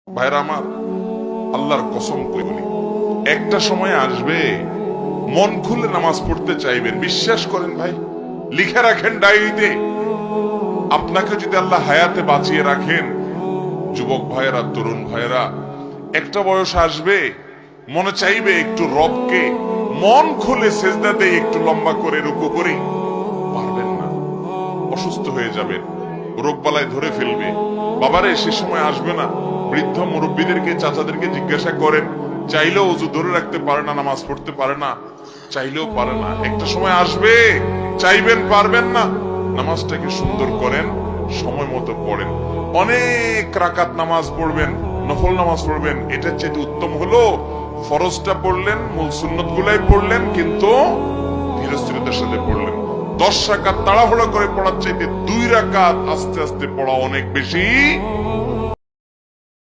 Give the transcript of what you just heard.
ভাইরা আমার, আল্লাহর কসম করে বলি, একটা সময় আসবে মন খুলে নামাজ পড়তে চাইবেন। বিশ্বাস করেন ভাই, লিখে রাখেন ডায়েরিতে। আপনাকে যদি আল্লাহ হায়াতে বাঁচিয়ে রাখেন, যুবক ভাইয়েরা, তরুণ ভাইয়েরা, একটা বয়স আসবে মনে চাইবে একটু রবকে মন খুলে সেজদা দেই, একটু লম্বা করে রুকু করি। পারবেন না, অসুস্থ হয়ে যাবেন, রোগবালায় ধরে ফেলবে। বাবারে, সে সময় আসবে না? বৃদ্ধ মুরব্বীদেরকে, চাচাদেরকে জিজ্ঞাসা করেন, চাইলেও অজু ধরে রাখতে পারে না, নামাজ পড়তে পারে না, চাইলেও পারে না। একটা সময় আসবে চাইবেন, পারবেন না। নামাজটাকে সুন্দর করেন, সময় মতো পড়েন, অনেক রাকাত নামাজ পড়বেন, নফল নামাজ পড়বেন। এটার চেয়ে উত্তম হলো ফরজটা পড়লেন, মূল সুন্নত গুলাই পড়লেন, কিন্তু ধীরস্থিরতার সাথে পড়লেন। 10 রাকাত তাড়াহুড়া করে পড়ার চাইতে 2 রাকাত আস্তে আস্তে পড়া অনেক বেশি